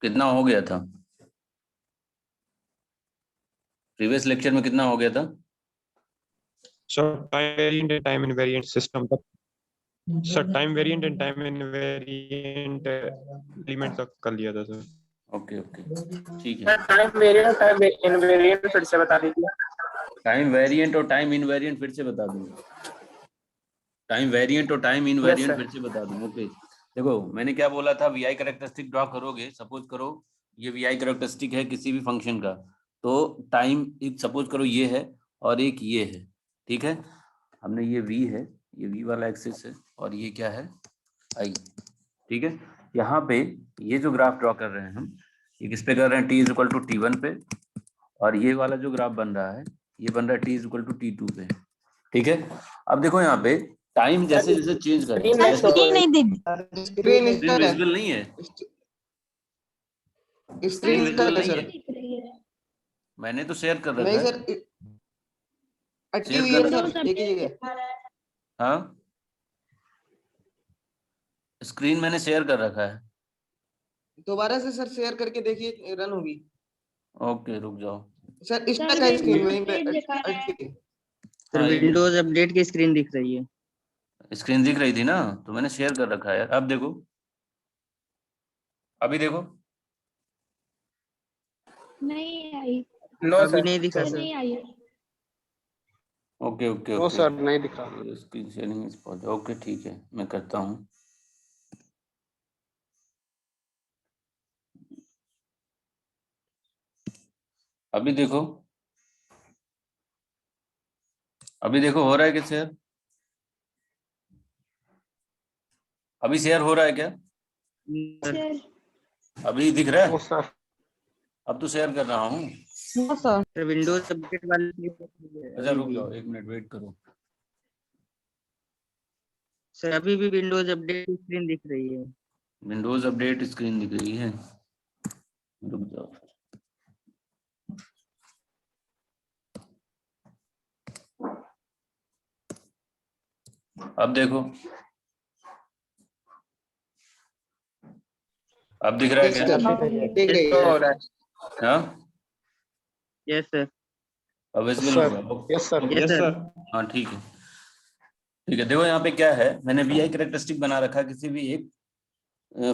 कितना हो गया था प्रीवियस लेक्चर में? कितना हो गया था? So time variant and time invariant system. Sir time variant and time invariant elements तक कर लिया था सर। ओके ओके ठीक है। टाइम वेरिएंट टाइम इनवेरिएंट फिर से बता दीजिए। टाइम वेरिएंट और टाइम इनवेरिएंट फिर से बता दूंगा। टाइम वेरिएंट और टाइम इनवेरिएंट फिर से बता दूं। ओके देखो मैंने क्या बोला था, वी आई कैरेक्टरिस्टिक ड्रॉ करोगे। सपोज करो ये वी आई कैरेक्टरिस्टिक है किसी भी फंक्शन का, तो टाइम एक सपोज करो ये है और एक ये है, ठीक है। हमने ये वी है, ये वी वाला एक्सिस है और ये क्या है आई, ठीक है। यहाँ पे ये जो ग्राफ ड्रॉ कर रहे हैं हम, ये किस पे कर रहे हैं, T is equal to T one पे, और ये वाला जो ग्राफ बन रहा है ये बन रहा है T is equal to T two पे, ठीक है। अब देखो यहाँ पे टाइम जैसे जैसे चेंज करें, स्क्रीन विजिबल नहीं है, स्क्रीन विजिबल नहीं है। मैंने तो शेयर कर रखा है। शेयर कर, हाँ स्क्रीन मैंने शेयर कर रखा है। दोबारा से सर शेयर करके देखिए, रन होगी। ओके रुक जाओ सर इस तक है स्क्रीन वहीं पे। हाँ, विंडोज अपडेट की स्क्रीन दिख रही है। स्क्रीन दिख रही थी ना, तो मैंने शेयर कर रखा है यार। अब देखो, अभी देखो, नहीं आई। नो अभी सर नहीं दिखा सर। नहीं आई। Okay okay no okay sir नहीं दिख रहा। Screen sharing is possible. Okay ठीक है मैं करता हूँ। अभी देखो, अभी देखो हो रहा है क्या शेयर? अभी शेयर हो रहा है क्या? अभी दिख रहा है? सर अब तो शेयर कर रहा हूँ। सर विंडोज अपडेट वाली। अच्छा रुक जाओ एक मिनट वेट करो। सर अभी भी विंडोज अपडेट की स्क्रीन दिख रही है। विंडोज अपडेट स्क्रीन दिख रही है, रुक जाओ। अब देखो, अब दिख रहा है क्या? हो रहा है। हाँ यस सर। अब विजिबल हो गया। Yes sir yes sir. हाँ ठीक है ठीक है। देखो यहाँ पे क्या है, मैंने वी आई कैरेक्टरिस्टिक बना रखा है किसी भी एक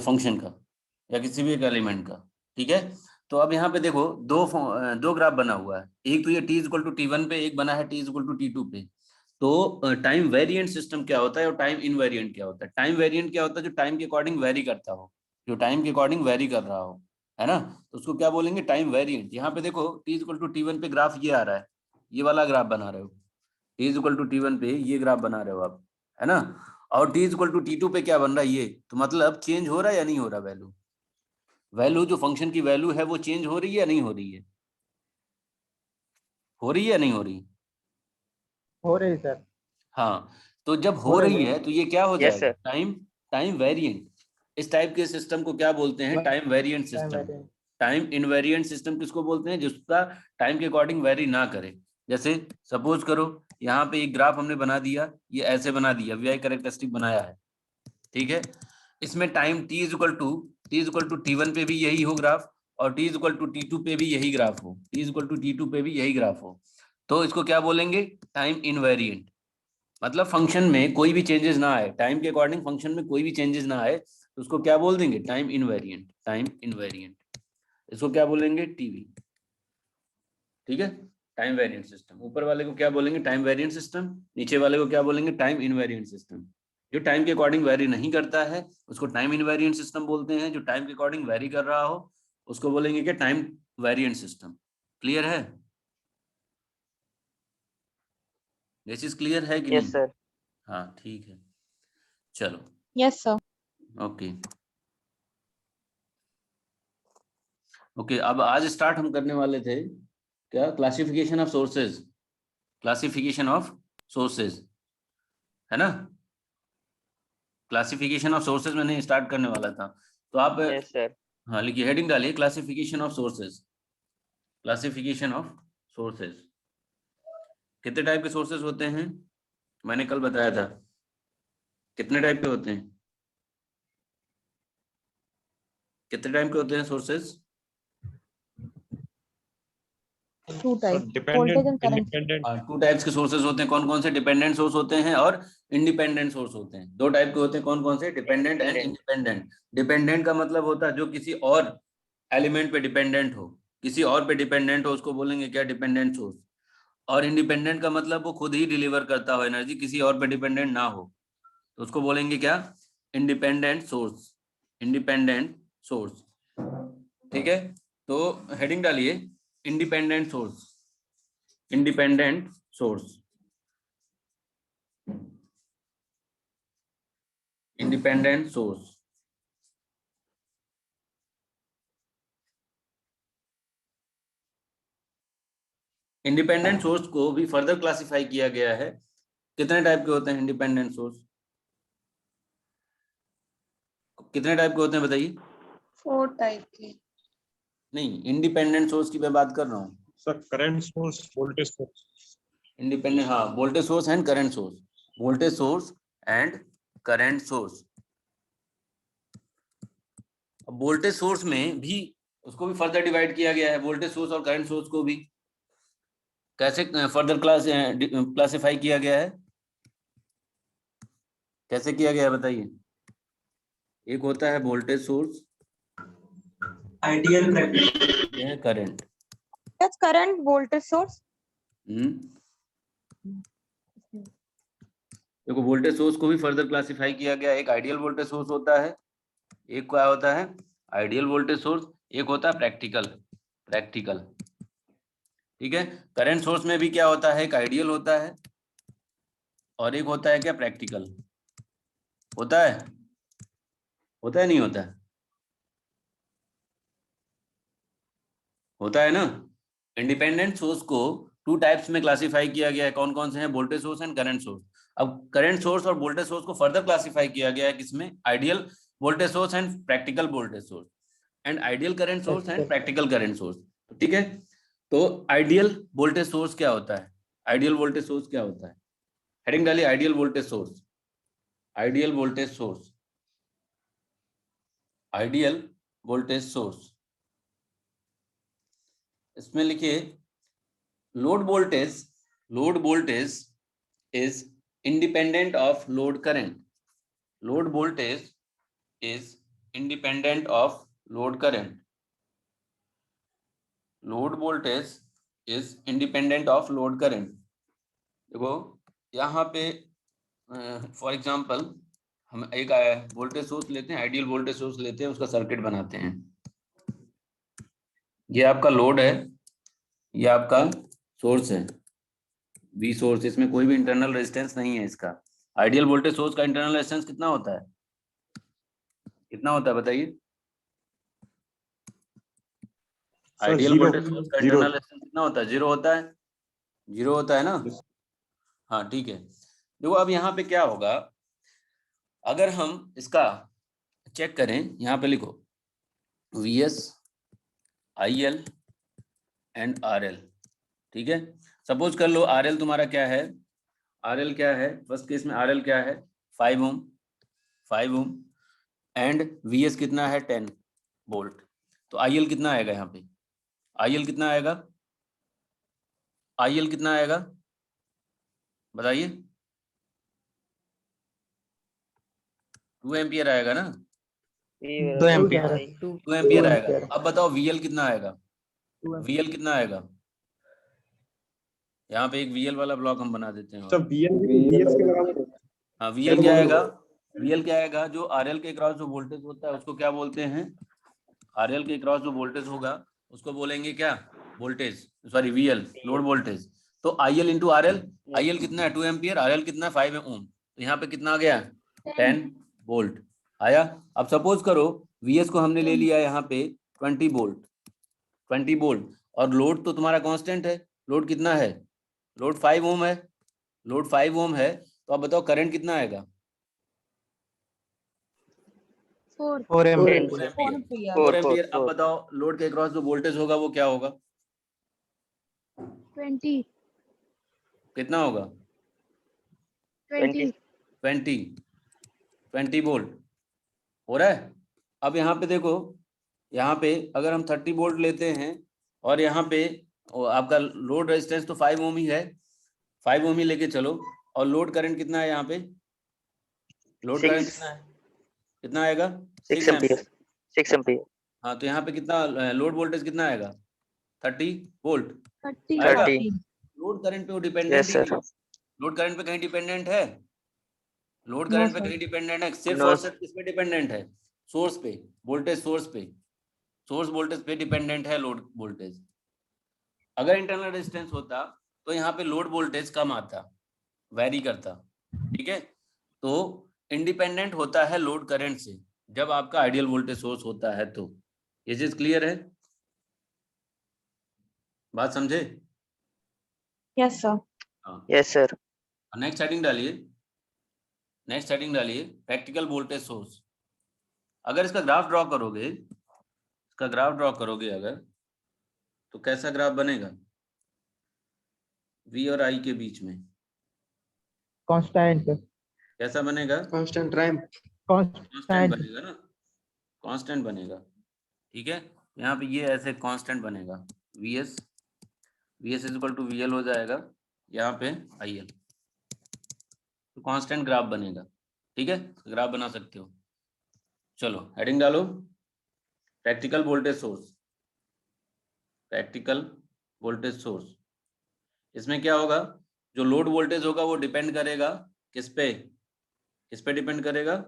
फंक्शन का या किसी भी एक एलिमेंट का, ठीक है। तो अब यहाँ पे देखो दो ग्राफ बना हुआ है, एक तो ये T is equal to T one पे, एक बना है T is equal to T two पे। तो टाइम वेरिएंट सिस्टम क्या होता है और टाइम इनवेरिएंट क्या होता है? टाइम वेरिएंट क्या होता है? जो टाइम के अकॉर्डिंग वेरी करता हो, जो टाइम के अकॉर्डिंग वेरी कर रहा हो, है ना, तो उसको क्या बोलेंगे, टाइम वेरिएंट। यहाँ पे देखो T is equal to T one पे ग्राफ ये आ रहा है, ये वाला ग्राफ बना रहे हो, T is equal to T one पे ये ग्राफ बना रहे हो आप, है ना। और T is equal to T two पे क्या बन रहा है ये, तो मतलब चेंज हो रहा है या नहीं हो रहा? वैल्यू, वैल्यू जो फंक्शन की वैल्यू है वो चेंज हो रही है या नहीं हो रही है? हो रही है या नहीं हो रही? हो रही सर। हाँ, तो जब हो रही है तो ये क्या हो यस जाएगा, सर। Time time variant. इस टाइप के सिस्टम को क्या बोलते हैं, time variant system. Time invariant system किसको बोलते हैं, जिसका टाइम के अकॉर्डिंग वेरी ना करे। जैसे सपोज करो यहाँ पे एक ग्राफ हमने बना दिया, ये ऐसे बना दिया, वी आई कैरेक्टरिस्टिक बनाया है, ठीक है। इसमें time T is equal to T one पे भी यही हो ग्राफ, और T is equal to T two पे भी यही ग्राफ हो, T is equal to T two पे भी यही ग्राफ हो, तो इसको क्या बोलेंगे, टाइम इनवेरिएंट। मतलब फंक्शन में कोई भी चेंजेस ना आए, टाइम के अकॉर्डिंग फंक्शन में कोई भी चेंजेस ना आए, तो उसको क्या बोल देंगे, टाइम इनवेरिएंट। टाइम इनवेरिएंट इसको क्या बोलेंगे, टीवी, ठीक है। टाइम वेरिएंट सिस्टम, ऊपर वाले को क्या बोलेंगे, टाइम वेरिएंट सिस्टम, नीचे वाले को क्या बोलेंगे, टाइम इनवेरिएंट सिस्टम। जो टाइम के अकॉर्डिंग वेरी नहीं करता है उसको टाइम इनवेरिएंट सिस्टम बोलते हैं, जो टाइम के अकॉर्डिंग वेरी कर रहा हो उसको बोलेंगे कि टाइम वेरिएंट सिस्टम। क्लियर है? ये चीज क्लियर है कि नहीं? Yes sir. हाँ ठीक है, चलो। Yes sir. ओके ओके अब आज स्टार्ट हम करने वाले थे क्या, classification of sources. Classification of sources, है ना। क्लासिफिकेशन ऑफ सोर्सेज मैंने स्टार्ट करने वाला था, तो आप यस सर। हाँ लिखिए, हेडिंग डालिए classification of sources. Classification of sources. कितने टाइप के सोर्सेज होते हैं, मैंने कल बताया था, कितने टाइप के होते हैं? कितने टाइप के होते हैं sources? Two type, dependent voltage and current. Independent. Two types के सोर्सेज होते हैं। कौन कौन से? डिपेंडेंट सोर्स होते हैं और इंडिपेंडेंट सोर्स होते हैं। दो टाइप के होते हैं। कौन कौन से? Dependent and independent. डिपेंडेंट का मतलब होता है जो किसी और एलिमेंट पे डिपेंडेंट हो, किसी और पे डिपेंडेंट हो, उसको बोलेंगे क्या? Dependent source. और इंडिपेंडेंट का मतलब वो खुद ही डिलीवर करता हो एनर्जी, किसी और पे डिपेंडेंट ना हो, तो उसको बोलेंगे क्या? Independent source. Independent source. ठीक है, तो हेडिंग डालिए independent source. Independent source. Independent source. Independent source को भी फर्दर क्लासिफाई किया गया है। कितने टाइप के होते हैं इंडिपेंडेंट सोर्स? कितने टाइप के होते हैं बताइए? 4 टाइप के। नहीं, इंडिपेंडेंट सोर्स की मैं बात कर रहा हूँ। Sir current source, voltage source. Independent, हाँ, voltage source and current source. Voltage source and current source. अब वोल्टेज सोर्स में भी उसको भी फर्दर डिवाइड किया गया है। वोल्टेज सोर्स और करंट सोर्स को भी कैसे फर्दर क्लासिफाई किया गया है? कैसे किया गया है बताइए? एक होता है वोल्टेज सोर्स, आइडियल प्रैक्टिस। यह है current. That's current voltage source. देखो, वोल्टेज सोर्स को भी फर्दर क्लासिफाई किया गया है। एक आइडियल वोल्टेज सोर्स होता है, एक क्या होता है? Ideal voltage source. एक होता है प्रैक्टिकल। प्रैक्टिकल, ठीक है। करंट सोर्स में भी क्या होता है? एक आइडियल होता है और एक होता है क्या? प्रैक्टिकल। होता है? होता है नहीं होता है? होता है ना। इंडिपेंडेंट सोर्स को टू टाइप्स में क्लासिफाई किया गया है। कौन कौन से हैं? Voltage source and current source. अब करंट सोर्स और वोल्टेज सोर्स को फर्दर क्लासिफाई किया गया है किसमें? Ideal voltage source and practical voltage source, and ideal current source and practical current source. ठीक है, तो आइडियल वोल्टेज सोर्स क्या होता है? आइडियल वोल्टेज सोर्स क्या होता है? हेडिंग डालिए ideal voltage source. Ideal voltage source. Ideal voltage source, इसमें लिखिए load voltage. Load voltage is independent of load current. Load voltage is independent of load current. Load voltage is independent of load current. देखो यहाँ पे for example हम एक voltage source लेते हैं, ideal voltage source लेते हैं, उसका सर्किट बनाते हैं। ये आपका लोड है, ये आपका सोर्स है, वी सोर्स। इसमें कोई भी इंटरनल रेजिस्टेंस नहीं है इसका। आइडियल वोल्टेज सोर्स का इंटरनल रेजिस्टेंस कितना होता है? कितना होता है बताइए? आइडियल वोल्टेज सोर्स का इंटरनल रेजिस्टेंस कितना होता है? 0 होता है। 0 होता है ना। हाँ ठीक है। देखो अब यहाँ पे क्या होगा, अगर हम इसका चेक करें, यहाँ पे लिखो VS, IL एंड RL। ठीक है, सपोज कर लो RL तुम्हारा क्या है? RL क्या है? फर्स्ट केस में RL क्या है? 5 ओम। 5 ओम एंड VS कितना है? 10 वोल्ट। तो IL कितना आएगा यहाँ पे? IL कितना आएगा? IL कितना आएगा बताइए? 2 एम्पियर आएगा ना। 2 एम्पियर। 2 एम्पियर आएगा। अब बताओ VL कितना आएगा? VL कितना आएगा? यहाँ पे एक VL वाला ब्लॉक हम बना देते हैं। सब VS के बराबर। हाँ, VL क्या आएगा? VL क्या आएगा? जो RL के क्रॉस जो वोल्टेज होता है उसको क्या बोलते हैं? RL के क्रॉस जो वोल्टेज होगा उसको बोलेंगे क्या? Voltage, sorry VL, load voltage. तो IL इंटू RL। IL कितना है? 2 एम्पियर। RL कितना है? 5 ओम। तो यहाँ पे कितना आ गया? 10 वोल्ट आया। अब सपोज करो VS को हमने ले लिया यहाँ पे 20 वोल्ट। 20 वोल्ट और लोड तो तुम्हारा कांस्टेंट है। लोड कितना है? लोड 5 ओम है। लोड 5 ओम है, तो अब बताओ करंट कितना आएगा? 4 एम्पियर। 4 एम्पियर। अब बताओ लोड के क्रॉस जो वोल्टेज होगा वो क्या होगा? 20 कितना होगा? 20 20 वोल्ट हो रहा है। अब यहाँ पे देखो यहाँ पे अगर हम 30 वोल्ट लेते हैं और यहाँ पे आपका लोड रेजिस्टेंस तो 5 ओम ही है, 5 ओम ही लेके चलो, और लोड करंट कितना है यहाँ पे, लोड करंट कितना आएगा 6 एम्पीयर। 6 एम्पीयर। हाँ, तो यहाँ पे कितना लोड वोल्टेज कितना आएगा 30 वोल्ट 30 आएगा। 30। लोड करंट पे वो Yes, डिपेंडेंट ही sir. नहीं, लोड करंट पे कहीं डिपेंडेंट है, लोड No, करंट पे sir. कहीं डिपेंडेंट है, सिर्फ No. और सिर्फ किस पे डिपेंडेंट है, सोर्स पे, वोल्टेज सोर्स पे, सोर्स वोल्टेज पे डिपेंडेंट है लोड वोल्टेज। अगर इंटरनल रेजिस्टेंस होता तो यहाँ पे लोड वोल्टेज कम आता, वेरी करता, ठीक है। तो इंडिपेंडेंट होता है लोड करंट से जब आपका आइडियल वोल्टेज सोर्स होता है। तो ये चीज क्लियर है, बात समझे? Yes, sir. हाँ, Yes, sir. नेक्स्ट हेडिंग डालिए, नेक्स्ट हेडिंग डालिए प्रैक्टिकल वोल्टेज सोर्स। अगर इसका ग्राफ ड्रॉ करोगे, इसका ग्राफ ड्रॉ करोगे अगर, तो कैसा ग्राफ बनेगा V और I के बीच में, कांस्टेंट कैसा बनेगा? Constant ramp. कांस्टेंट बनेगा ना, कांस्टेंट बनेगा, ठीक है। यहाँ पे ये ऐसे कांस्टेंट बनेगा, VS is equal to VL हो जाएगा, यहाँ पे IL, तो कांस्टेंट ग्राफ बनेगा, ठीक है। ग्राफ बना सकते हो। चलो हेडिंग डालो, practical voltage source, practical voltage source. इसमें क्या होगा, जो लोड वोल्टेज होगा वो डिपेंड करेगा किस पे, किस पे डिपेंड करेगा,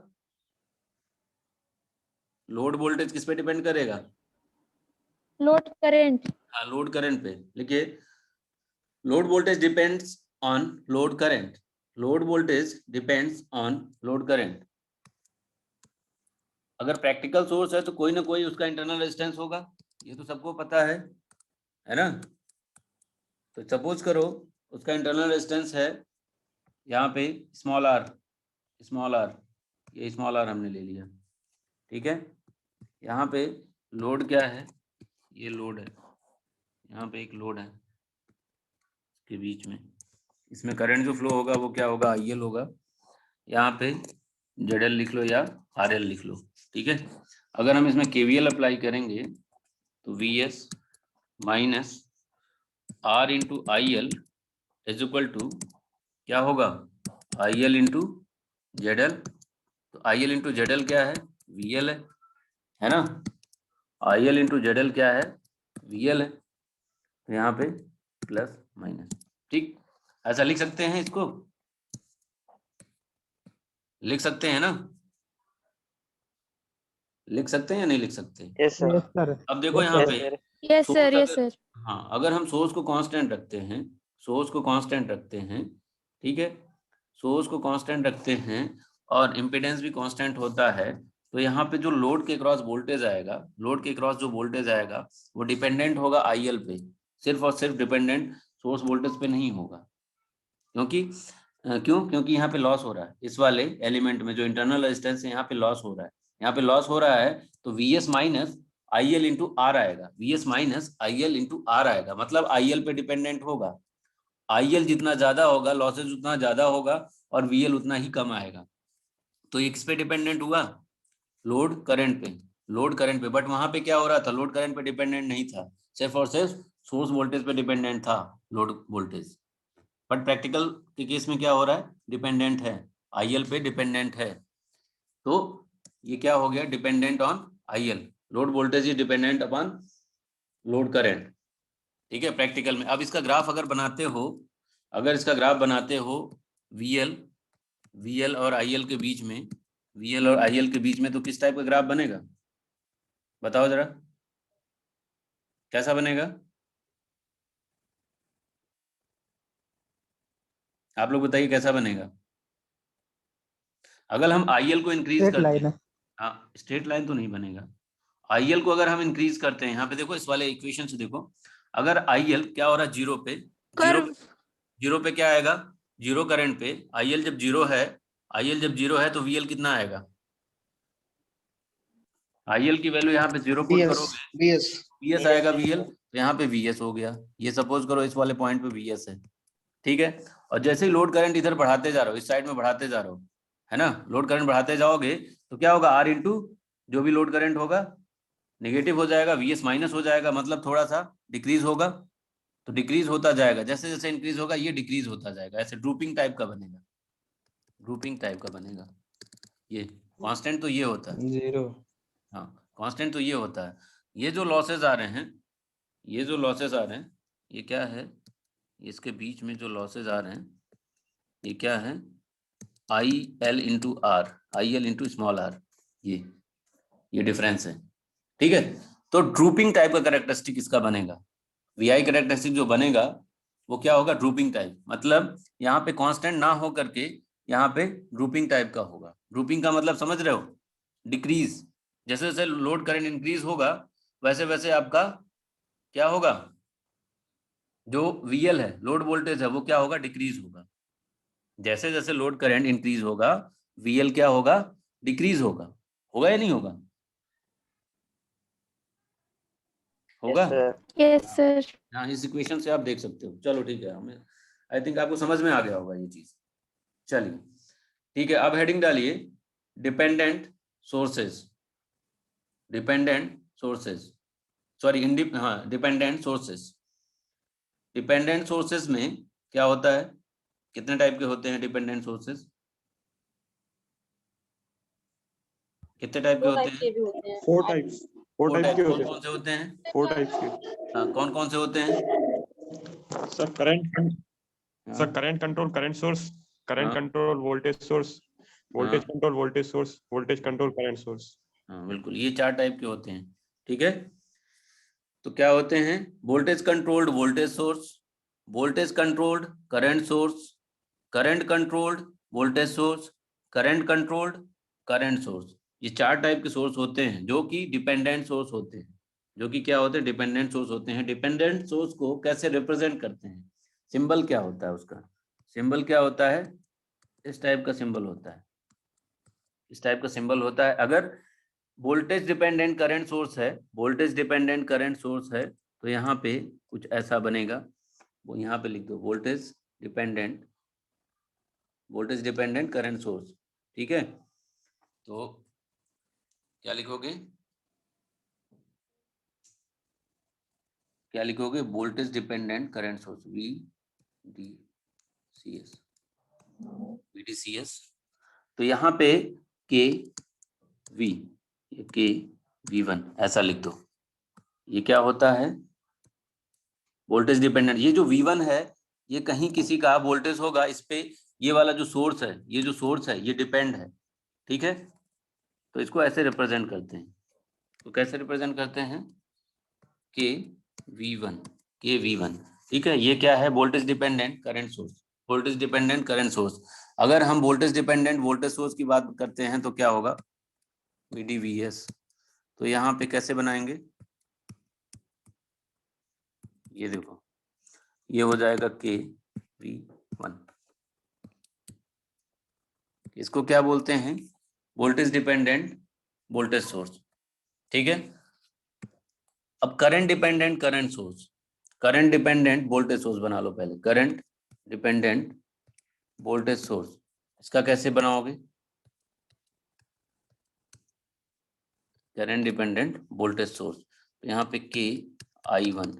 लोड वोल्टेज किस पे डिपेंड करेगा, Load current. हाँ लोड करंट पे। लिखिए load voltage depends on load current, load voltage depends on load current. अगर प्रैक्टिकल सोर्स है तो कोई ना कोई उसका इंटरनल रेजिस्टेंस होगा, ये तो सबको पता है ना। तो सपोज करो उसका इंटरनल रेजिस्टेंस है यहाँ पे स्मॉल r, स्मॉल r, ये स्मॉल r हमने ले लिया, ठीक है। यहाँ पे लोड क्या है, ये लोड है, यहाँ पे एक लोड है के बीच में, इसमें करंट जो फ्लो होगा वो क्या होगा, IL होगा। यहाँ पे ZL लिख लो या RL लिख लो, ठीक है। अगर हम इसमें KVL अप्लाई करेंगे तो VS minus R into IL is equal to क्या होगा, IL इंटू ZL। तो IL इंटू ZL क्या है, VL है ना, IL इंटू ZL क्या है, VL है। तो यहाँ पे प्लस माइनस, ठीक, ऐसा लिख सकते हैं, इसको लिख सकते हैं ना, लिख सकते हैं या नहीं लिख सकते? Yes, sir. यस सर अब देखो यहाँ Yes, पे sir. Yes, source sir. Yes, अगर, sir. हाँ अगर हम सोर्स को कांस्टेंट रखते हैं, सोर्स को कांस्टेंट रखते हैं, ठीक है, सोर्स को कांस्टेंट रखते हैं और इम्पीडेंस भी कांस्टेंट होता है, तो यहाँ पे जो लोड के क्रॉस वोल्टेज आएगा, लोड के क्रॉस जो वोल्टेज आएगा वो डिपेंडेंट होगा IL पे, सिर्फ और सिर्फ डिपेंडेंट सोर्स वोल्टेज पे नहीं होगा। क्योंकि क्योंकि यहाँ पे लॉस हो रहा है, इस वाले एलिमेंट में जो इंटरनल रेजिस्टेंस है यहाँ पे लॉस हो रहा है, यहाँ पे लॉस हो रहा है, तो VS minus IL into R आएगा, VS minus IL into R आएगा, मतलब IL पे डिपेंडेंट होगा। IL जितना ज्यादा होगा लॉसेज उतना ज्यादा होगा और VL उतना ही कम आएगा। तो ये किस पे डिपेंडेंट हुआ, लोड करंट पे, लोड करंट पे। बट वहां पे क्या हो रहा था, लोड करंट पे डिपेंडेंट नहीं था, सिर्फ और सिर्फ सोर्स वोल्टेज पे डिपेंडेंट था लोड वोल्टेज। बट प्रैक्टिकल के केस में क्या हो रहा है, डिपेंडेंट है, IL पे डिपेंडेंट है। तो ये क्या हो गया, dependent on IL, load voltage is dependent upon load current, ठीक है, प्रैक्टिकल में। अब इसका ग्राफ अगर बनाते हो, अगर इसका ग्राफ बनाते हो VL और IL के बीच में, VL और IL के बीच में, तो किस टाइप का ग्राफ बनेगा, बताओ जरा, कैसा बनेगा, आप लोग बताइए कैसा बनेगा। अगर हम IL को इंक्रीज स्ट्रेट करते लाइन हैं, है हाँ स्ट्रेट लाइन तो नहीं बनेगा, IL को अगर हम इंक्रीज करते हैं, यहाँ पे देखो इस वाले इक्वेशन से देखो, अगर IL क्या हो रहा है जीरो पे, जीरो पे क्या आएगा, जीरो करंट पे IL जब जीरो है, IL जब जीरो है तो VL कितना आएगा, IL की वैल्यू यहाँ पे जीरो पुट करोगे, VS आएगा VL, तो यहाँ पे VS हो गया, ये सपोज करो इस वाले पॉइंट पे VS है, ठीक है। और जैसे ही लोड करंट इधर बढ़ाते जा रहे हो, इस साइड में बढ़ाते जा रहे हो, है ना, लोड करंट बढ़ाते जाओगे तो क्या होगा, R इंटू जो भी लोड करंट होगा नेगेटिव हो जाएगा, VS माइनस हो जाएगा, मतलब थोड़ा सा डिक्रीज होगा, तो डिक्रीज होता जाएगा, जैसे जैसे इंक्रीज होगा ये डिक्रीज होता जाएगा, ऐसे ड्रूपिंग टाइप का बनेगा, ड्रूपिंग टाइप का बनेगा। ये कांस्टेंट तो ये होता है, 0 हाँ कांस्टेंट तो ये होता है। ये जो लॉसेस आ रहे हैं, ये जो लॉसेस आ रहे हैं, ये क्या है, इसके बीच में जो लॉसेस आ रहे हैं ये क्या है, IL into R, IL into small R, ये डिफरेंस है, ठीक है। तो ड्रूपिंग टाइप का कैरेक्टरिस्टिक इसका बनेगा, VI कैरेक्टरिस्टिक जो बनेगा वो क्या होगा, ड्रूपिंग टाइप, मतलब यहाँ पे कांस्टेंट ना हो करके यहाँ पे ड्रूपिंग टाइप का होगा। ड्रूपिंग का मतलब समझ रहे हो, डिक्रीज, जैसे जैसे लोड करंट इंक्रीज होगा वैसे वैसे आपका क्या होगा, जो VL है, लोड वोल्टेज है, वो क्या होगा, डिक्रीज होगा। जैसे जैसे लोड करंट इंक्रीज होगा VL क्या होगा, डिक्रीज होगा, होगा या नहीं होगा, होगा। Yes, sir. हाँ इस इक्वेशन से आप देख सकते हो। चलो ठीक है, हमें आई थिंक आपको समझ में आ गया होगा ये चीज। चलिए ठीक है, अब हेडिंग डालिए dependent sources, dependent sources, sorry dependent sources. Dependent sources में क्या होता है, कितने टाइप के होते हैं डिपेंडेंट सोर्सेज, कितने टाइप के होते हैं, 4 टाइप्स, 4 टाइप के कौन होते कौन से होते हैं, हैं, 4 टाइप्स के। हाँ कौन कौन से होते हैं, sir current control current source, current हाँ। Control voltage source, voltage control voltage source, voltage control current source. हाँ बिल्कुल, ये 4 टाइप के होते हैं, ठीक है। तो क्या होते हैं, voltage controlled voltage source, voltage controlled current source, current controlled voltage source, current controlled current source. ये 4 टाइप के सोर्स होते हैं जो कि डिपेंडेंट सोर्स होते हैं, जो कि क्या होते हैं, डिपेंडेंट सोर्स होते हैं। डिपेंडेंट सोर्स को कैसे रिप्रेजेंट करते हैं, सिंबल क्या होता है उसका, सिंबल क्या होता है, इस टाइप का सिंबल होता है, इस टाइप का सिंबल होता है। अगर वोल्टेज डिपेंडेंट करंट सोर्स है, वोल्टेज डिपेंडेंट करंट सोर्स है, तो यहाँ पे कुछ ऐसा बनेगा, वो यहाँ पे लिख दो वोल्टेज डिपेंडेंट करंट सोर्स, ठीक है। तो क्या लिखोगे, क्या लिखोगे, voltage dependent current source, VDCS। तो यहाँ पे KV1 ऐसा लिख दो। ये क्या होता है, वोल्टेज डिपेंडेंट। ये जो V1 है ये कहीं किसी का वोल्टेज होगा, इस पे ये वाला जो सोर्स है, ये जो सोर्स है ये डिपेंड है, ठीक है। तो इसको ऐसे रिप्रेजेंट करते हैं, तो कैसे रिप्रेजेंट करते हैं, KV1, ठीक है। ये क्या है, voltage dependent current source, voltage dependent current source. अगर हम वोल्टेज डिपेंडेंट वोल्टेज सोर्स की बात करते हैं तो क्या होगा, VDVS। तो यहाँ पे कैसे बनाएंगे, ये देखो, ये हो जाएगा KV1, इसको क्या बोलते हैं, वोल्टेज डिपेंडेंट वोल्टेज सोर्स, ठीक है। अब current dependent current source, current dependent voltage source बना लो पहले, करंट डिपेंडेंट वोल्टेज सोर्स, इसका कैसे बनाओगे, करंट डिपेंडेंट वोल्टेज सोर्स। तो यहाँ पे KI1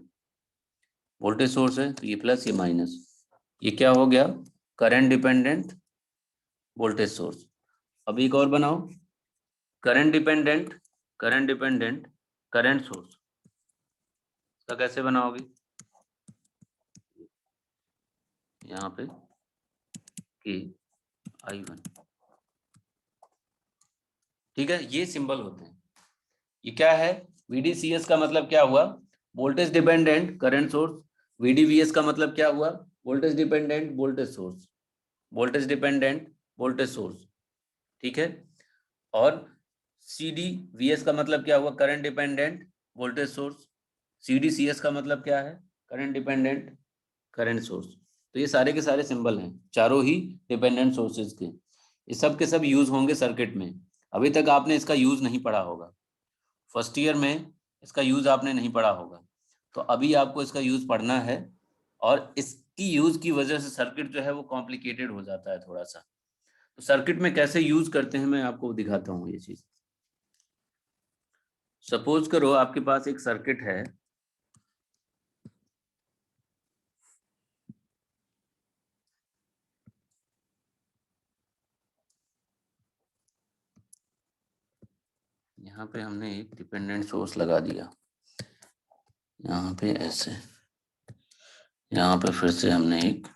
वोल्टेज सोर्स है, तो ये प्लस ये माइनस, ये क्या हो गया, करंट डिपेंडेंट वोल्टेज सोर्स। अब एक और बनाओ, करंट डिपेंडेंट करंट सोर्स, इसका कैसे बनाओगे, यहाँ पे KI1, ठीक है। ये सिंबल होते हैं। ये क्या है, VDCS का मतलब क्या हुआ, voltage dependent current source. VDVS का मतलब क्या हुआ, voltage dependent voltage source, voltage dependent voltage source, ठीक है। और CDVS का मतलब क्या हुआ, current dependent voltage source. CDCS का मतलब क्या है, करंट डिपेंडेंट करंट सोर्स। तो ये सारे के सारे सिंबल हैं, चारों ही डिपेंडेंट सोर्सेज के, ये सब के सब यूज होंगे सर्किट में। अभी तक आपने इसका यूज नहीं पढ़ा होगा, फर्स्ट ईयर में इसका यूज आपने नहीं पढ़ा होगा, तो अभी आपको इसका यूज पढ़ना है। और इसकी यूज की वजह से सर्किट जो है वो कॉम्प्लिकेटेड हो जाता है थोड़ा सा। तो सर्किट में कैसे यूज करते हैं मैं आपको दिखाता हूँ ये चीज। सपोज करो आपके पास एक सर्किट है, यहाँ पे हमने एक डिपेंडेंट सोर्स लगा दिया, यहाँ पे ऐसे, यहाँ पे फिर से हमने एक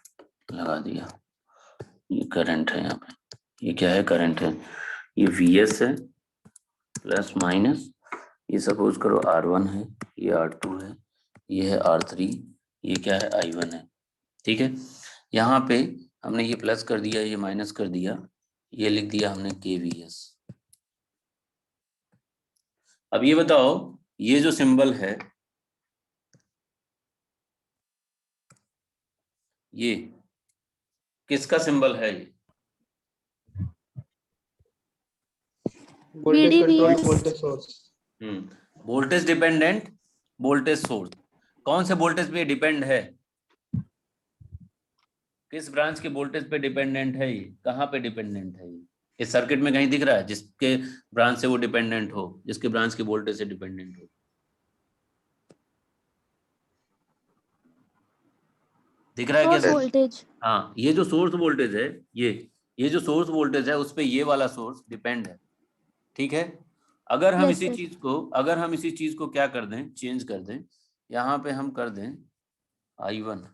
लगा दिया, ये करंट है, यहाँ पे ये क्या है, करंट है, ये Vs है प्लस माइनस, ये सपोज करो R1 है, ये R2 है, ये है R3, ये क्या है I1 है। ठीक है, यहाँ पे हमने ये प्लस कर दिया, ये माइनस कर दिया, ये लिख दिया हमने KVS। अब ये बताओ, ये जो सिंबल है ये किसका सिंबल है? ये voltage control VDVS। Voltage source. Voltage dependent voltage source. कौन से वोल्टेज पे डिपेंड है? किस ब्रांच के वोल्टेज पे डिपेंडेंट है? ये कहाँ पे डिपेंडेंट है? ये इस सर्किट में कहीं दिख रहा है जिसके ब्रांच से वो डिपेंडेंट हो, जिसके ब्रांच के वोल्टेज से डिपेंडेंट हो? दिख रहा है क्या सोर्स सर? वोल्टेज। हाँ, ये जो सोर्स वोल्टेज है, ये जो सोर्स वोल्टेज है उस पे ये वाला सोर्स डिपेंड है। ठीक है, अगर हम Yes, इसी sir. चीज को क्या कर दें, चेंज कर दें, यहाँ पे हम कर दें I1,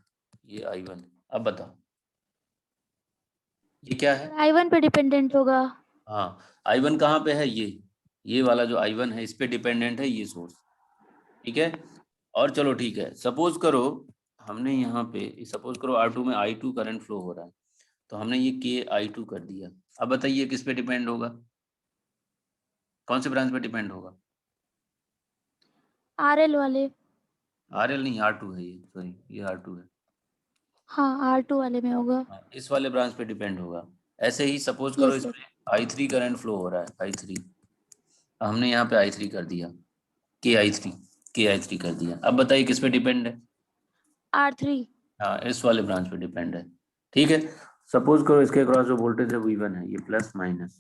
ये I1। अब बताओ ये क्या है? I1 पे डिपेंडेंट होगा। हाँ, I1 कहाँ पे है? ये वाला जो I1 है इस पे डिपेंडेंट है ये सोर्स। ठीक है, और चलो ठीक है, सपोज करो हमने यहाँ पे, सपोज करो R2 में I2 करंट फ्लो हो रहा है, तो हमने ये KI2 कर दिया। अब बताइए किस पे डिपेंड होगा, कौन से ब्रांच पे डिपेंड होगा? RL वाले। RL नहीं, R2 है, ये सॉरी, ये R2 है। हाँ, R2 वाले में होगा। हाँ, इस वाले ब्रांच पे डिपेंड होगा। ऐसे ही सपोज करो Yes, sir. इसमें I3 करंट फ्लो हो रहा है, I3, हमने यहाँ पे I3 कर दिया, KI3 कर दिया। अब बताइए किस पे डिपेंड है? R3। हाँ, इस वाले ब्रांच पे डिपेंड है। ठीक है, सपोज करो इसके अक्रॉस जो वोल्टेज है V1 है, ये प्लस माइनस।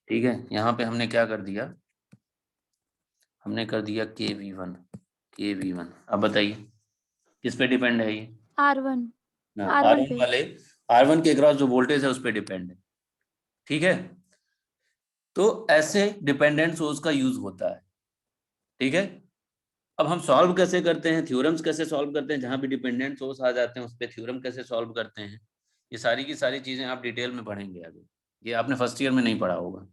ठीक है, यहाँ पे हमने क्या कर दिया, हमने कर दिया KV1। अब बताइए किस पे डिपेंड है ये? R1। हाँ, R1 R1 पे। वाले, R1 के अक्रॉस जो वोल्टेज है उस पे डिपेंड है। ठीक है, तो ऐसे डिपेंडेंट सोर्स का यूज होता है। ठीक है, अब हम सॉल्व कैसे करते हैं, थ्योरम्स कैसे सॉल्व करते हैं, जहां भी डिपेंडेंट सोर्स आ जाते हैं उस पे थ्योरम कैसे सॉल्व करते हैं, ये सारी की सारी चीजें आप डिटेल में पढ़ेंगे आगे, ये आपने फर्स्ट ईयर में नहीं पढ़ा होगा।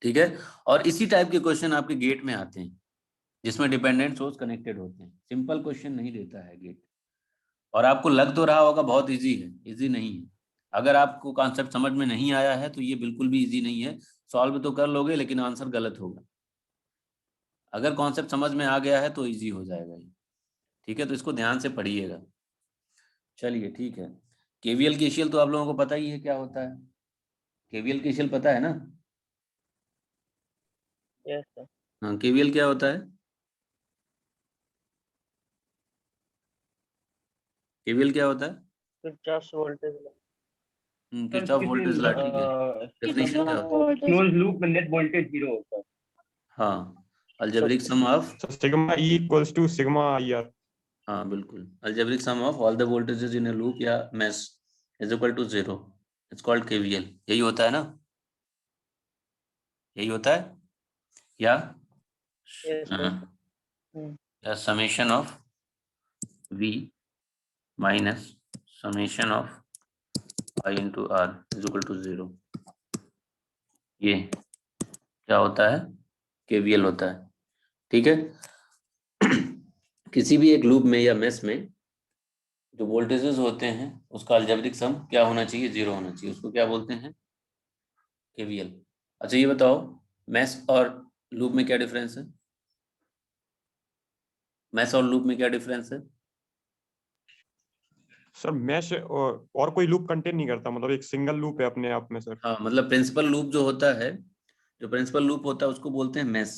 ठीक है, और इसी टाइप के क्वेश्चन आपके गेट में आते हैं जिसमें डिपेंडेंट सोर्स कनेक्टेड होते हैं। सिंपल क्वेश्चन नहीं देता है गेट, और आपको लग तो रहा होगा बहुत इजी है, इजी नहीं है। अगर आपको कॉन्सेप्ट समझ में नहीं आया है तो ये बिल्कुल भी इजी नहीं है, सॉल्व तो कर लोगे लेकिन आंसर गलत होगा। अगर कॉन्सेप्ट समझ में आ गया है तो इजी हो जाएगा ये। ठीक है, तो इसको ध्यान से पढ़िएगा। चलिए ठीक है, केवीएल केसीएल तो आप लोगों को पता ही है क्या होता है, केवीएल केसीएल पता है ना? Yes, sir. हाँ, केवीएल क्या होता है? केवीएल क्या होता है? Kirchhoff's voltage law. Kirchhoff voltage law. ठीक है, डेफिनेशन क्या होता है? वोल्टेज। Closed loop में net voltage 0 होता है. हाँ, algebraic sum of, So sigma E equals to sigma IR. हाँ बिल्कुल, algebraic sum of all the voltages in a loop या mesh is equal to 0, it's called KVL. यही होता है ना, यही होता है या Yes, sir. या summation of V minus summation of I into R is equal to 0, ये क्या होता है? केवीएल होता है। ठीक है, किसी भी एक लूप में या मेश में जो वोल्टेजेस होते हैं उसका अलजेब्रिक सम क्या होना चाहिए? 0 होना चाहिए, उसको क्या बोलते हैं? केवीएल। अच्छा ये बताओ, मेश और लूप में क्या डिफरेंस है? मेश और लूप में क्या डिफरेंस है? सर मैश और कोई लूप कंटेन नहीं करता, मतलब एक सिंगल लूप है अपने आप में सर। हाँ, मतलब प्रिंसिपल लूप जो होता है, जो प्रिंसिपल लूप होता है उसको बोलते हैं मेश।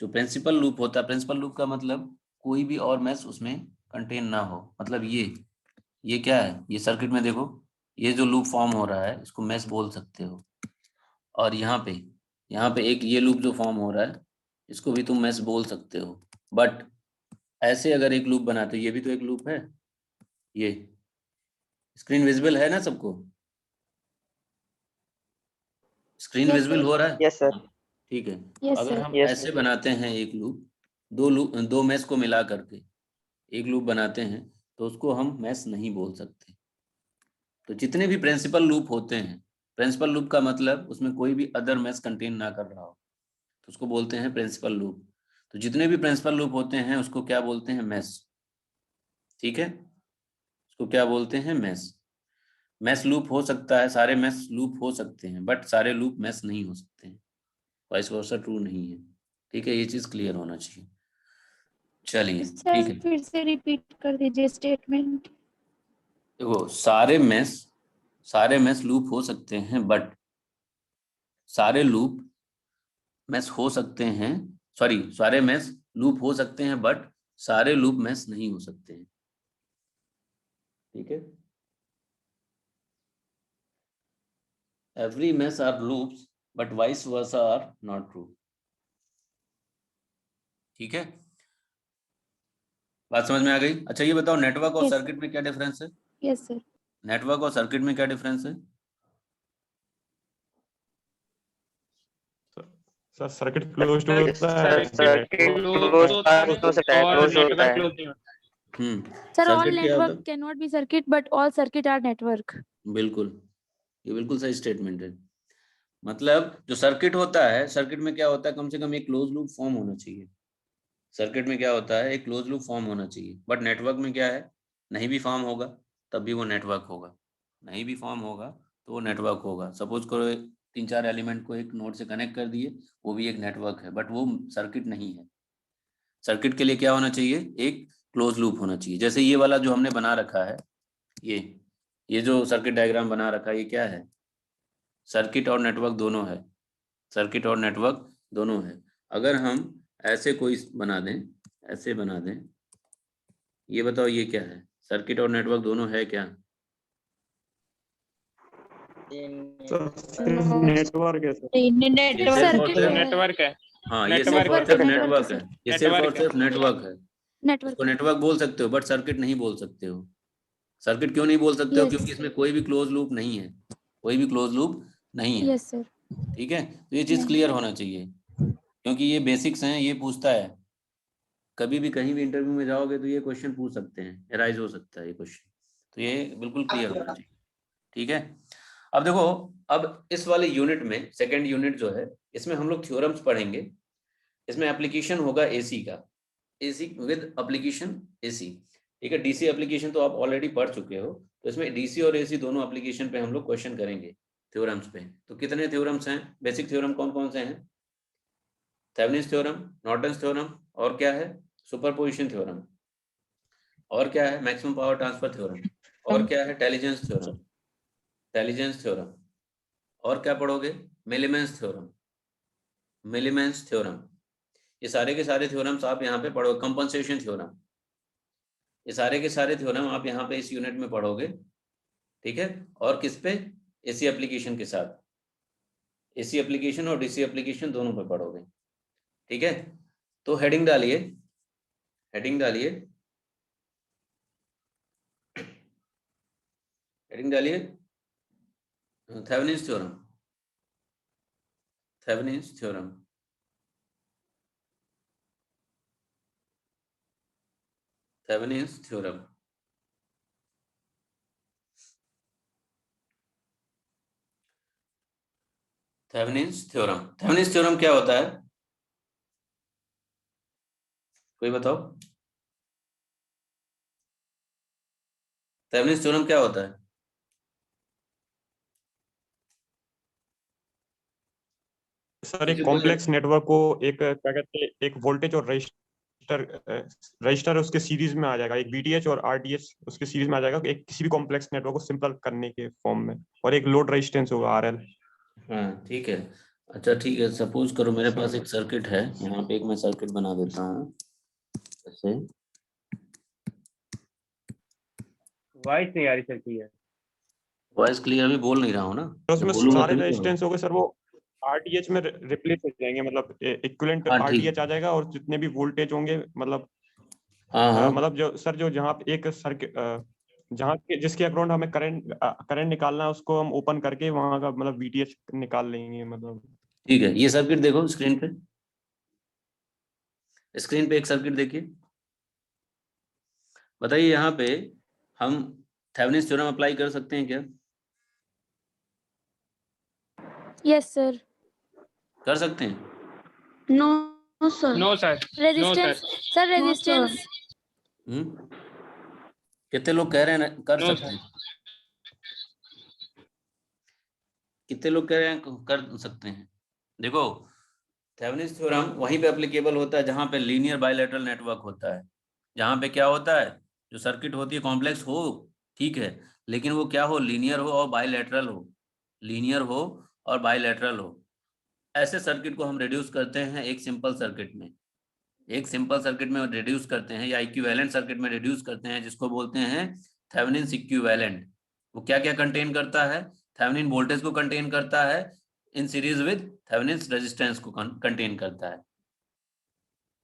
जो प्रिंसिपल लूप होता है, प्रिंसिपल लूप का मतलब कोई भी और मेश उसमें कंटेन ना हो। मतलब ये क्या है, ये सर्किट में देखो, ये जो लूप फॉर्म हो रहा है इसको मेश बोल सकते हो। और यहाँ पे एक ये लूप जो फॉर्म हो रहा है इसको भी तुम मैस बोल सकते हो, बट ऐसे अगर एक लूप बनाते हो, ये भी तो एक लूप है। ये स्क्रीन विजिबल है ना सबको? Screen Yes, visible sir. हो रहा है? Yes, sir. ठीक है। Yes, अगर sir. हम Yes, ऐसे sir. बनाते हैं एक लूप, दो मैस को मिला करके एक लूप बनाते हैं, तो उसको हम मैस नहीं बोल सकते। तो जितने भी प्रिंसिपल लूप होते हैं, प्रिंसिपल लूप का मतलब उसमें कोई भी अदर मैस कंटेन ना कर रहा हो, तो उसको बोलते हैं प्रिंसिपल लूप। तो जितने भी प्रिंसिपल लूप होते हैं उसको क्या बोलते हैं? मैस। ठीक है, उसको क्या बोलते हैं? मैस। मैस लूप हो सकता है, सारे मैस लूप हो सकते हैं, बट सारे लूप मैस नहीं हो सकते हैं, वाइस वर्सा ट्रू नहीं है। ठीक है, ये चीज क्लियर होना चाहिए। चलिए सर ठीक है। फिर से रिपीट कर दीजिए स्टेटमेंट। देखो, सारे मैस लूप हो सकते हैं, बट सारे लूप मैस हो सकते हैं, सॉरी, सारे मैस लूप हो सकते हैं, बट सारे लूप मैस नहीं हो सकते हैं। ठीक है, every mesh are loops but vice versa are not true. ठीक है, बात समझ में आ गई? अच्छा ये बताओ, नेटवर्क और Yes, sir. सर्किट में क्या डिफरेंस है? Yes, sir. नेटवर्क और सर्किट में क्या डिफरेंस है? सर सर्किट क्लोज्ड होता है, Circuit closed हो सकता है, closed होता है। Sir, all सर्किट क्या होता network cannot be circuit, but all circuit are network. है? बिल्कुल, ये बिल्कुल सही स्टेटमेंट है। मतलब जो सर्किट होता है, सर्किट में क्या होता है, कम से कम एक क्लोज लूप फॉर्म होना चाहिए। सर्किट में क्या होता है, एक क्लोज लूप फॉर्म होना चाहिए, बट नेटवर्क में क्या है, नहीं भी फॉर्म होगा तब भी वो नेटवर्क होगा, नहीं भी फॉर्म होगा तो वो नेटवर्क होगा। सपोज करो 3-4 एलिमेंट को एक नोड से कनेक्ट कर दिए, वो भी एक नेटवर्क है, बट वो सर्किट नहीं है। सर्किट के लिए क्या होना चाहिए, एक क्लोज लूप होना चाहिए। जैसे ये वाला जो हमने बना रखा है, ये जो सर्किट डायग्राम बना रखा है, ये क्या है? सर्किट और नेटवर्क दोनों है, सर्किट और नेटवर्क दोनों है। अगर हम ऐसे कोई बना दें, ऐसे बना दें, ये बताओ ये क्या है? सर्किट और नेटवर्क दोनों है क्या? नेटवर्क है सर। नेटवर्क है। हाँ, ये सिर्फ और सिर्फ नेटवर्क है, ये सिर्फ और सिर्फ नेटवर्क है। Network. उसको नेटवर्क बोल सकते हो, बट सर्किट नहीं बोल सकते हो। सर्किट क्यों नहीं बोल सकते हो? Yes. क्योंकि इसमें कोई भी क्लोज लूप नहीं है, कोई भी क्लोज लूप नहीं है। Yes, sir. ठीक है, तो ये चीज नहीं। क्लियर होना चाहिए, क्योंकि ये बेसिक्स हैं, ये पूछता है। कभी भी कहीं भी इंटरव्यू में जाओगे तो ये क्वेश्चन पूछ सकते हैं, एराइज हो सकता है ये क्वेश्चन, तो ये बिल्कुल क्लियर होना चाहिए। ठीक है, अब देखो, अब इस वाले यूनिट में, सेकंड यूनिट जो है, इसमें हम लोग थ्योरम्स पढ़ेंगे। इसमें एप्लीकेशन होगा एसी का, एसी विद एप्लीकेशन एसी। ठीक है, डीसी एप्लीकेशन तो आप ऑलरेडी पढ़ चुके हो, तो इसमें डीसी और एसी दोनों एप्लीकेशन पे हम लोग क्वेश्चन करेंगे थ्योरम्स पे। तो कितने थ्योरम्स हैं? बेसिक थ्योरम कौन कौन से हैं? थेवेनिन्स थ्योरम, नॉर्टन्स थ्योरम, और क्या है? सुपरपोजिशन थ्योरम, और क्या है? मैक्सिमम पावर ट्रांसफर थ्योरम, और क्या है? टेलिजेंस थ्योरम, टेलिजेंस थ्योरम, और क्या पढ़ोगे? मिलीमेंस थ्योरम, मिलीमेंस थ्योरम। ये सारे के सारे थ्योरम्स आप यहाँ पे पढ़ोगे। कंपनसेशन थ्योरम, ये सारे के सारे थ्योरम आप यहाँ पे इस यूनिट में पढ़ोगे। ठीक है, और किस पे? एसी एप्लीकेशन के साथ, एसी एप्लीकेशन और डीसी एप्लीकेशन दोनों पे पढ़ोगे। ठीक है, तो हेडिंग डालिए, हेडिंग डालिए, हेडिंग डालिए, Thevenin's theorem, Thevenin's theorem, Thevenin's theorem. Thevenin's theorem, Thevenin's theorem क्या होता है? कोई बताओ, थेवेनिन्स थ्योरम क्या होता है? सर एक कॉम्प्लेक्स नेटवर्क को एक क्या कहते हैं, एक वोल्टेज और रजिस्टर उसके सीरीज में आ जाएगा, एक वीटीएच और आरडीएच उसके सीरीज में आ जाएगा, एक किसी भी कॉम्प्लेक्स नेटवर्क को सिंपल करने के फॉर्म में, और एक लोड रेजिस्टेंस होगा आरएल। हाँ ठीक है, अच्छा ठीक है, सपोज करो मेरे पास एक सर्किट है, यहाँ पे एक मैं सर्किट बना देता हूँ ऐसे। वॉइस नहीं आ रही सर, क्लियर। Voice clear? अभी बोल नहीं रहा हूँ ना, तो जब उसमें बोलूंगा सारे तभी तो। रेजिस्टेंस हो गए सर, वो आरटीएच में रिप्लेस हो जाएंगे, मतलब इक्विवेलेंट हाँ, ठीक। आरटीएच आ जाएगा, और जितने भी वोल्टेज होंगे, मतलब हाँ हाँ मतलब जो सर जो जहाँ पे एक सर्किट जहाँ के जिसके अकाउंट हमें करंट निकालना है, उसको हम ओपन करके वहां का मतलब वीटीएच निकाल लेंगे मतलब। ठीक है। ये सर्किट देखो स्क्रीन पे, स्क्रीन पे एक सर्किट देखिए। बताइए यहाँ पे हम थेवेनिन थ्योरम अप्लाई कर सकते हैं क्या? Yes, sir. कर सकते हैं? No, sir. No sir, no sir. Resistance. Sir, resistance. कितने लोग कह रहे हैं कर No, सकते sir. हैं? कितने लोग कह रहे हैं कर सकते हैं? देखो, थेवेनिन थ्योरम वहीं पे एप्लीकेबल होता है जहां पे लीनियर बायलैटरल नेटवर्क होता है। जहां पे क्या होता है, जो सर्किट होती है कॉम्प्लेक्स हो, ठीक है, लेकिन वो क्या हो, लीनियर हो और बायलैटरल हो, लीनियर हो और बायलैटरल हो। ऐसे सर्किट को हम रिड्यूस करते हैं एक सिंपल सर्किट में, एक सिंपल सर्किट में रिड्यूस करते हैं, या इक्विवेलेंट सर्किट में रिड्यूस करते हैं, जिसको बोलते हैं थेवेनिन इक्विवेलेंट। वो क्या क्या कंटेन करता है? थेवेनिन वोल्टेज को कंटेन करता है in series with Thevenin resistance को कंटेन करता है।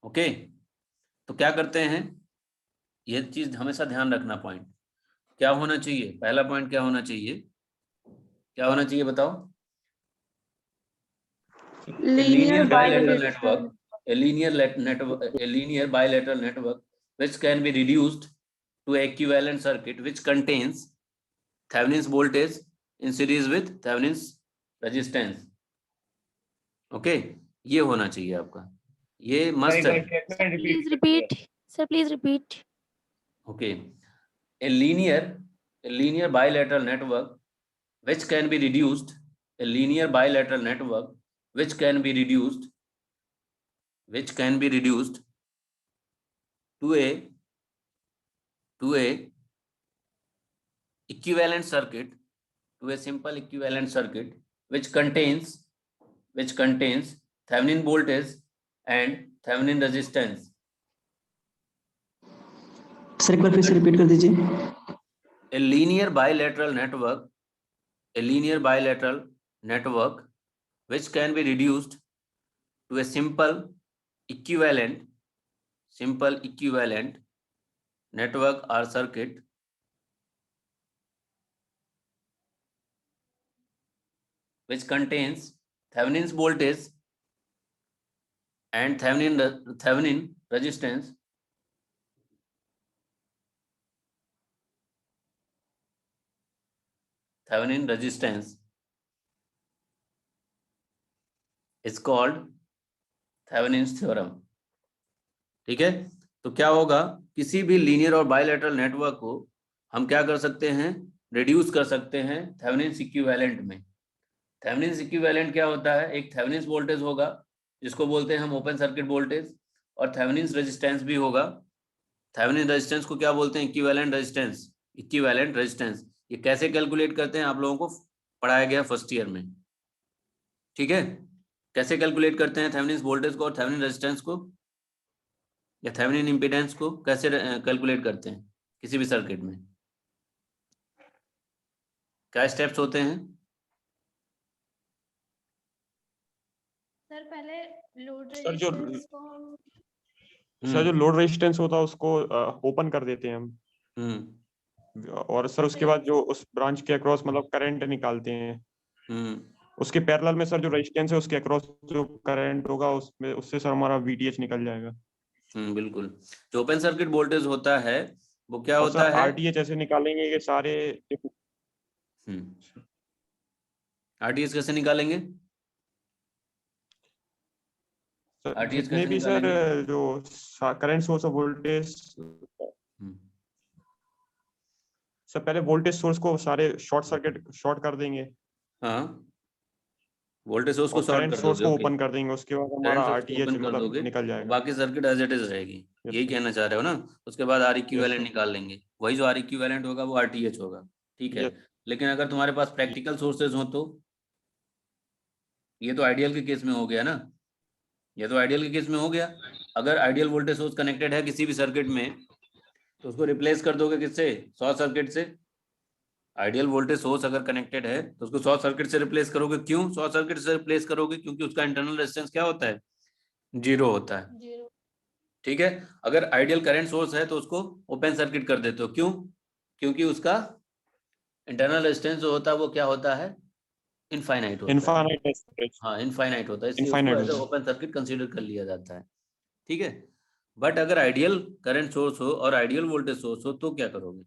ओके, तो क्या करते हैं, ये चीज हमेशा ध्यान रखना। पॉइंट क्या होना चाहिए, पहला पॉइंट क्या होना चाहिए, क्या होना चाहिए बताओ? Linear bilateral bilateral. network, a linear bilateral network which can be reduced to equivalent circuit which contains Thevenin's voltage in series with Thevenin's resistance. Okay, ये होना चाहिए आपका, ये मस्ट है। Please repeat. Sir, please repeat. Okay, a linear bilateral network which can be reduced, a linear bilateral network which can be reduced to a equivalent circuit, to a simple equivalent circuit which contains Thevenin voltage and Thevenin resistance. Sir एक बार फिर से repeat कर दीजिए। A linear bilateral network which can be reduced to a simple equivalent network or circuit which contains Thevenin's voltage and Thevenin resistance. Thevenin resistance is called Thevenin's theorem. ठीक है, तो क्या होगा, किसी भी लीनियर और बायलैटरल नेटवर्क को हम क्या कर सकते हैं, रिड्यूस कर सकते हैं थेवेनिन इक्विवेलेंट में। थेवेनिन इक्विवेलेंट क्या होता है, एक थेवेनिन वोल्टेज होगा जिसको बोलते हैं हम ओपन सर्किट वोल्टेज, और थेवेनिन रेजिस्टेंस भी होगा। थेवेनिन रेजिस्टेंस को क्या बोलते हैं, इक्विवेलेंट रेजिस्टेंस। ये कैसे कैलकुलेट करते हैं आप लोगों को पढ़ाया गया फर्स्ट ईयर में, ठीक है। कैसे कैलकुलेट करते हैं थेवेनिन वोल्टेज को और थेवेनिन रेजिस्टेंस को, या थेवेनिन इम्पीडेंस को कैसे कैलकुलेट करते हैं किसी भी सर्किट में, क्या स्टेप्स होते हैं? सर पहले लोड सर जो रेजिस्टेंस को सर जो लोड रेजिस्टेंस होता है उसको ओपन कर देते हैं हम, और सर उसके बाद जो उस ब्रांच के अक्रॉस मतलब करंट निकालते हैं। उसके पैरेलल में सर जो रेजिस्टेंस है उसके अक्रॉस जो करंट होगा उसमें उससे सर हमारा वीटीएच निकल जाएगा। बिल्कुल, जो ओपन सर्किट वोल्टेज होता है वो क्या और होता सर है, आरटीएच ऐसे निकालेंगे ये सारे। आरटीएस कैसे निकालेंगे? सर आरटीएस जितने कैसे भी सर निकालेंगे? जो current source of voltage, sir पहले वोल्टेज सोर्स को सारे शॉर्ट कर देंगे। हाँ, वोल्टेज सोर्स को और शॉर्ट करंट कर सोर्स दोगे, को ओके, ओपन कर देंगे, उसके बाद करंट हमारा सोर्स को आरटीएच ओपन कर मतलब दोगे, निकल जाएगा। बाकी सर्किट एज इट इज रहेगी, यही कहना चाह रहे हो ना। उसके बाद आर इक्विवेलेंट निकाल लेंगे, वही जो आर इक्विवेलेंट होगा वो आरटीएच होगा, ठीक है। लेकिन अगर तुम्हारे पास प्रैक्टिकल सोर्सेज हो तो, ये तो आइडियल के केस में हो गया ना, ये तो आइडियल के केस में हो गया। अगर आइडियल वोल्टेज सोर्स कनेक्टेड है किसी भी सर्किट में तो उसको रिप्लेस कर दोगे किससे, शॉर्ट सर्किट से, आइडियल वोल्टेज सोर्स अगर कनेक्टेड है तो उसको शॉर्ट सर्किट से रिप्लेस करोगे। क्यों शॉर्ट सर्किट से रिप्लेस करोगे? क्योंकि उसका इंटरनल रेजिस्टेंस क्या होता है? 0 होता है। 0 ठीक है। अगर आइडियल करंट सोर्स है तो उसको ओपन सर्किट कर देते हो। क्यों? क्योंकि उसका इंटरनल रेजिस्टेंस जो होता है वो क्या होता है? इनफाइनाइट होता है। इनफाइनाइट। हाँ इनफाइनाइट होता है, इसलिए Infinite उसको होता है। ओपन सर्किट कंसीडर कर लिया जाता है। ठीक है। बट अगर आइडियल करंट सोर्स हो और आइडियल वोल्टेज सोर्स हो तो क्या करोगे?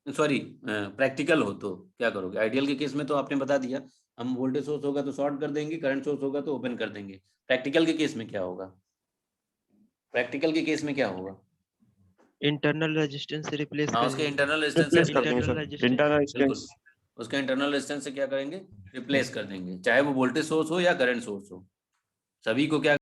सॉरी प्रैक्टिकल हो तो क्या करोगे? आइडियल के केस में तो आपने बता दिया, हम वोल्टेज सोर्स होगा तो शॉर्ट कर देंगे, करंट सोर्स होगा तो ओपन कर देंगे। प्रैक्टिकल के केस में क्या होगा? प्रैक्टिकल के केस में क्या होगा? इंटरनल रेजिस्टेंस से रिप्लेस हाँ उसके इंटरनल रेजिस्टेंस से रिप्लेस कर देंगे internal सर, resistance। इंटरनल बिल्कुल, रेजिस्टेंस। उसके इंटरनल रेजिस्टेंस से क्या करेंगे? रिप्लेस कर देंगे, चाहे वो वोल्टेज सोर्स हो या करंट सोर्स हो, सभी को क्या